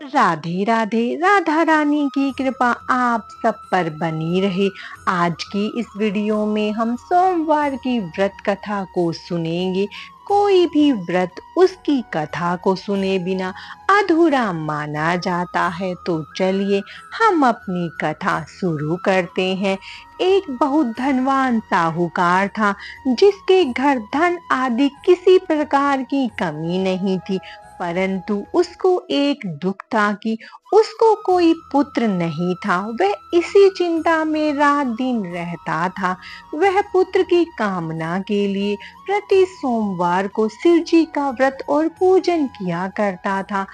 राधे राधे। राधा रानी की कृपा आप सब पर बनी रहे। आज की इस वीडियो में हम सोमवार की व्रत कथा को सुनेंगे। कोई भी व्रत उसकी कथा को सुने बिना अधूरा माना जाता है। तो चलिए हम अपनी कथा शुरू करते हैं। एक बहुत धनवान साहूकार था, जिसके घर धन आदि किसी प्रकार की कमी नहीं थी। परंतु उसको एक दुख था कि उसको कोई पुत्र नहीं था। वह इसी चिंता में रात दिन रहता था। वह पुत्र की कामना के लिए प्रति सोमवार को शिव जी का व्रत और पूजन किया करता था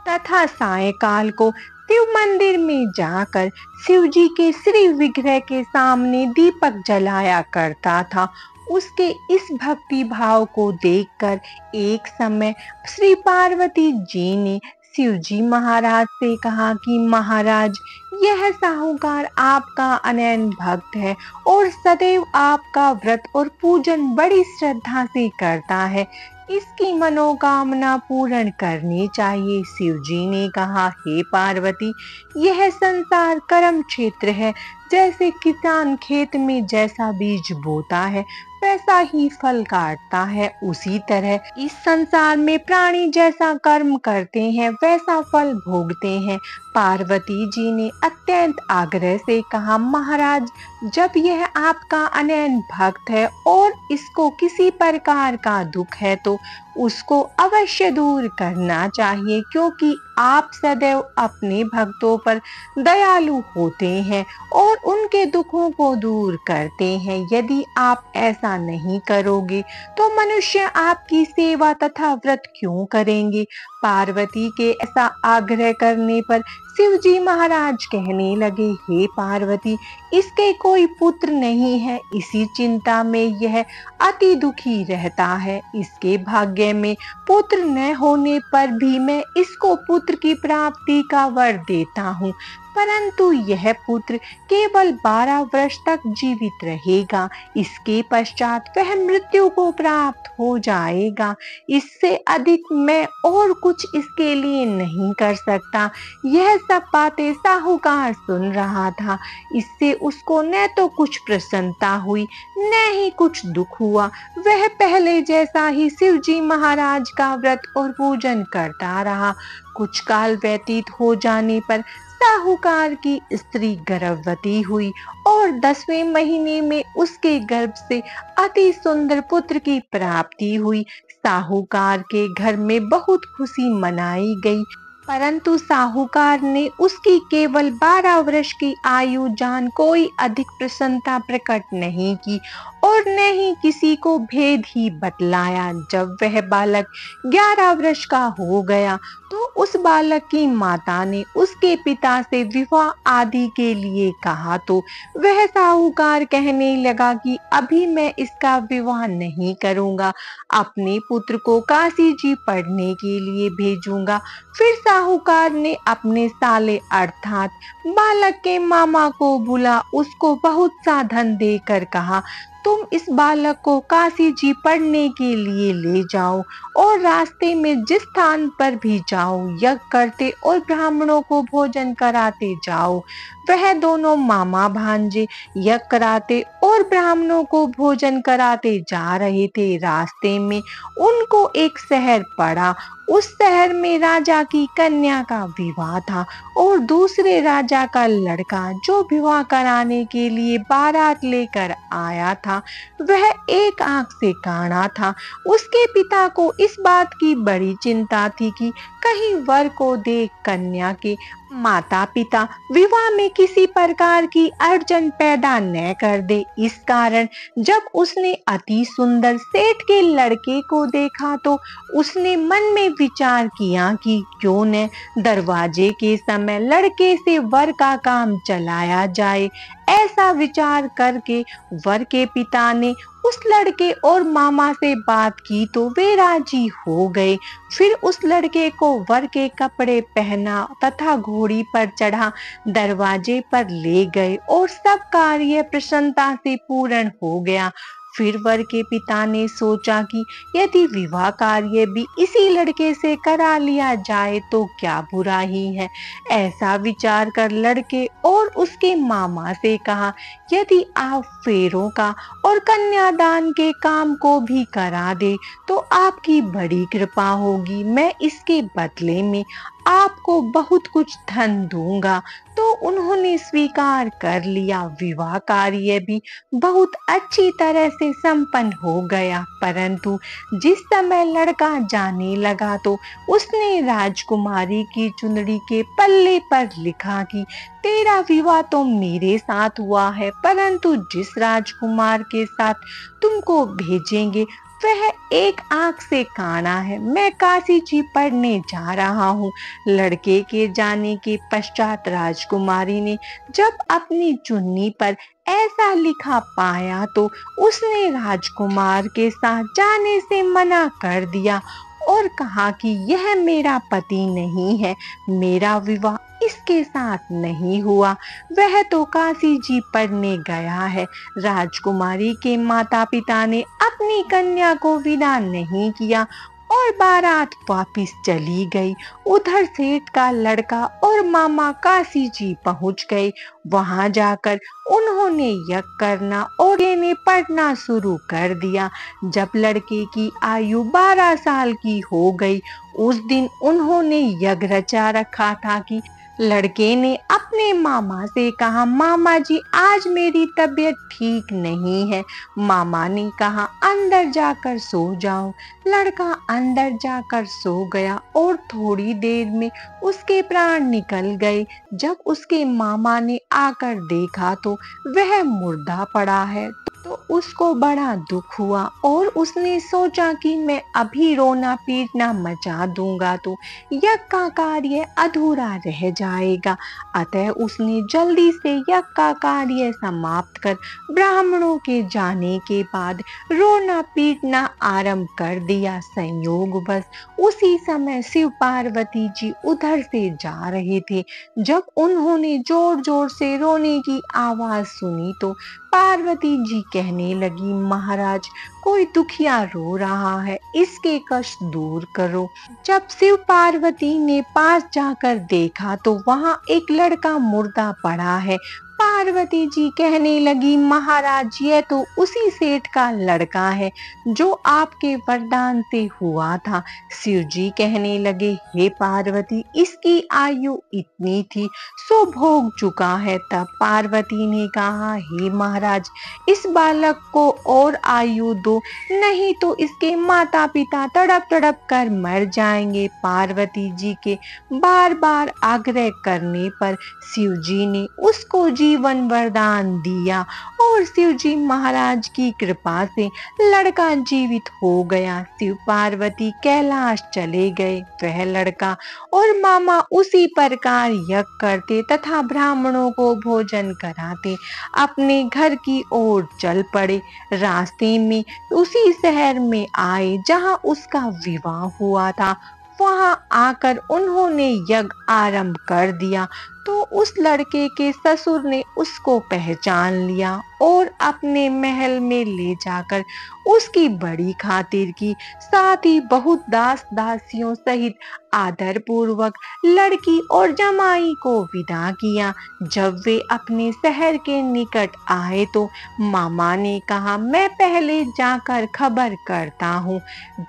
तथा सायंकाल को शिव मंदिर में जाकर शिव जी के श्री विग्रह के सामने दीपक जलाया करता था। उसके इस भक्ति भाव को देखकर एक समय श्री पार्वती जी ने शिव जी महाराज से कहा कि महाराज, यह साहूकार आपका अनन्य भक्त है और सदैव आपका व्रत और पूजन बड़ी श्रद्धा से करता है। इसकी मनोकामना पूर्ण करनी चाहिए। शिव जी ने कहा, हे पार्वती, यह संसार कर्म क्षेत्र है। जैसे किसान खेत में जैसा बीज बोता है वैसा ही फल काटता है, उसी तरह इस संसार में प्राणी जैसा कर्म करते हैं वैसा फल भोगते हैं। पार्वती जी ने अत्यंत आग्रह से कहा, महाराज, जब यह आपका अनन्य भक्त है और इसको किसी प्रकार का दुख है तो उसको अवश्य दूर करना चाहिए, क्योंकि आप सदैव अपने भक्तों पर दयालु होते हैं और उनके दुखों को दूर करते हैं। यदि आप ऐसा नहीं करोगे तो मनुष्य आपकी सेवा तथा व्रत क्यों करेंगे। पार्वती के ऐसा आग्रह करने पर शिव जी महाराज कहने लगे, हे पार्वती, इसके कोई पुत्र नहीं है। इसी चिंता में यह अति दुखी रहता है। इसके भाग्य में पुत्र न होने पर भी मैं इसको पुत्र की प्राप्ति का वर देता हूँ, परंतु यह पुत्र केवल 12 वर्ष तक जीवित रहेगा। इसके पश्चात वह मृत्यु को प्राप्त हो जाएगा। इससे अधिक मैं और कुछ इसके लिए नहीं कर सकता। यह सब बातें साहूकार सुन रहा था। इससे उसको न तो कुछ प्रसन्नता हुई न ही कुछ दुख हुआ। वह पहले जैसा ही शिव जी महाराज का व्रत और पूजन करता रहा। कुछ काल व्यतीत हो जाने पर साहूकार की स्त्री गर्भवती हुई और 10वें महीने में उसके गर्भ से अति सुंदर पुत्र की प्राप्ति हुई। साहूकार के घर में बहुत खुशी मनाई गई, परंतु साहूकार ने उसकी केवल 12 वर्ष की आयु जान कोई अधिक प्रसन्नता प्रकट नहीं की और न ही किसी को भेद ही बतलाया। जब वह बालक 11 वर्ष का हो गया तो उस बालक की माता ने उसके पिता से विवाह आदि के लिए कहा, तो वह साहूकार कहने लगा कि अभी मैं इसका विवाह नहीं करूंगा, अपने पुत्र को काशी जी पढ़ने के लिए भेजूंगा। फिर साहूकार ने अपने साले अर्थात बालक के मामा को बुला उसको बहुत सा धन देकर कहा, तुम इस बालक को काशी जी पढ़ने के लिए ले जाओ और रास्ते में जिस स्थान पर भी जाओ यज्ञ करते और ब्राह्मणों को भोजन कराते जाओ। वह दोनों मामा भांजे यज्ञ कराते और ब्राह्मणों को भोजन कराते जा रहे थे। रास्ते में उनको एक शहर पड़ा। उस शहर में राजा की कन्या का विवाह था और दूसरे राजा का लड़का जो विवाह कराने के लिए बारात लेकर आया था वह एक आंख से काना था। उसके पिता को इस बात की बड़ी चिंता थी कि कहीं वर को देख कन्या के माता पिता विवाह में किसी प्रकार की अड़चन पैदा न कर दे। इस कारण जब उसने अति सुंदर सेठ के लड़के को देखा तो उसने मन में विचार किया कि क्यों न दरवाजे के समय लड़के से वर का काम चलाया जाए। ऐसा विचार करके वर के पिता ने उस लड़के और मामा से बात की तो वे राजी हो गए। फिर उस लड़के को वर के कपड़े पहना तथा घोड़ी पर चढ़ा दरवाजे पर ले गए और सब कार्य प्रसन्नता से पूर्ण हो गया। फिर वर के पिता ने सोचा कि यदि विवाह कार्य भी इसी लड़के से करा लिया जाए तो क्या बुराई है। ऐसा विचार कर लड़के और उसके मामा से कहा, यदि आप फेरों का और कन्यादान के काम को भी करा दे तो आपकी बड़ी कृपा होगी। मैं इसके बदले में आपको बहुत कुछ धन दूंगा। तो उन्होंने स्वीकार कर लिया। विवाह कार्य भी बहुत अच्छी तरह से संपन्न हो गया, परंतु जिस समय लड़का जाने लगा तो उसने राजकुमारी की चुनरी के पल्ले पर लिखा कि तेरा विवाह तो मेरे साथ हुआ है, परंतु जिस राजकुमार के साथ तुमको भेजेंगे वह एक आंख से काना है। मैं काशी जी पढ़ने जा रहा हूँ। लड़के के जाने के पश्चात राजकुमारी ने जब अपनी चुन्नी पर ऐसा लिखा पाया तो उसने राजकुमार के साथ जाने से मना कर दिया और कहा कि यह मेरा पति नहीं है, मेरा विवाह इसके साथ नहीं हुआ, वह तो काशी जी पढ़ने गया है। राजकुमारी के माता पिता ने अपनी कन्या को विदा नहीं किया और बारात वापिस चली गई। उधर सेठ का लड़का और मामा काशी जी पहुंच गए। वहां जाकर उन्होंने यज्ञ करना और ने पढ़ना शुरू कर दिया। जब लड़के की आयु 12 साल की हो गई, उस दिन उन्होंने यज्ञ रचा रखा था कि लड़के ने अपने मामा से कहा, मामा जी आज मेरी तबीयत ठीक नहीं है। मामा ने कहा अंदर जाकर सो जाओ। लड़का अंदर जाकर सो गया और थोड़ी देर में उसके प्राण निकल गए। जब उसके मामा ने आकर देखा तो वह मुर्दा पड़ा है तो उसको बड़ा दुख हुआ और उसने सोचा कि मैं अभी रोना पीटना मचा दूंगा तो यज्ञ का कार्य अधूरा रह जाएगा। अतः उसने जल्दी से यज्ञ का कार्य समाप्त कर ब्राह्मणों के जाने के बाद रोना पीटना आरंभ कर दिया। संयोगवश उसी समय शिव पार्वती जी उधर से जा रहे थे। जब उन्होंने जोर जोर से रोने की आवाज सुनी तो पार्वती जी कहने लगी, महाराज कोई दुखिया रो रहा है, इसके कष्ट दूर करो। जब शिव पार्वती ने पास जाकर देखा तो वहां एक लड़का मुर्दा पड़ा है। पार्वती जी कहने लगी, महाराज यह तो उसी सेठ का लड़का है जो आपके वरदान से हुआ था। शिव जी कहने लगे, हे पार्वती इसकी आयु इतनी थी सो भोग चुका है। तब पार्वती ने कहा, हे महाराज इस बालक को और आयु दो, नहीं तो इसके माता पिता तड़प तड़प कर मर जाएंगे। पार्वती जी के बार बार आग्रह करने पर शिव जी ने उसको जीवन वरदान दिया और शिव जी महाराज की कृपा से लड़का जीवित हो गया। शिव पार्वती कैलाश चले गए। वह लड़का और मामा उसी प्रकार यज्ञ करते तथा ब्राह्मणों को भोजन कराते अपने घर की ओर चल पड़े। रास्ते में उसी शहर में आए जहां उसका विवाह हुआ था। वहां आकर उन्होंने यज्ञ आरंभ कर दिया तो उस लड़के के ससुर ने उसको पहचान लिया और अपने महल में ले जाकर उसकी बड़ी खातिर की, साथ ही बहुत दास दासियों सहित आदर पूर्वक लड़की और जमाई को विदा किया। जब वे अपने शहर के निकट आए तो मामा ने कहा, मैं पहले जाकर खबर करता हूँ।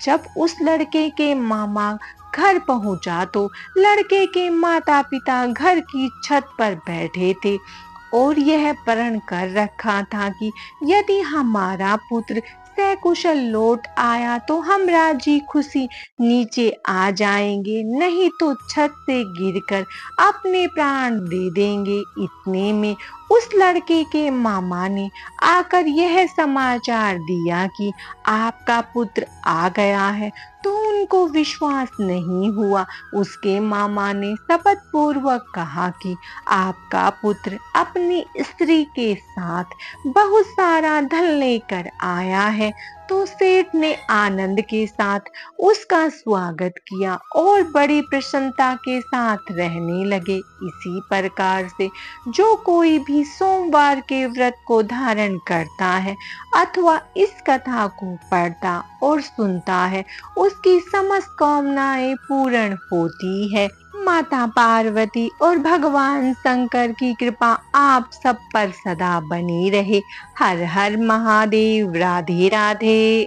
जब उस लड़के के मामा घर पहुंचा तो लड़के के माता पिता घर की छत पर बैठे थे और यह प्रण कर रखा था कि यदि हमारा पुत्र सकुशल लौट आया तो हम राजी खुशी नीचे आ जाएंगे, नहीं तो छत से गिरकर अपने प्राण दे देंगे। इतने में उस लड़के के मामा ने आकर यह समाचार दिया कि आपका पुत्र आ गया है, तो उनको विश्वास नहीं हुआ। उसके मामा ने शपथ पूर्वक कहा कि आपका पुत्र अपनी स्त्री के साथ बहुत सारा धन लेकर आया है, तो सेठ ने आनंद के साथ उसका स्वागत किया और बड़ी प्रसन्नता के साथ रहने लगे। इसी प्रकार से जो कोई भी सोमवार के व्रत को धारण करता है अथवा इस कथा को पढ़ता और सुनता है, उसकी समस्त कामनाएं पूर्ण होती है। माता पार्वती और भगवान शंकर की कृपा आप सब पर सदा बनी रहे। हर हर महादेव। राधे राधे।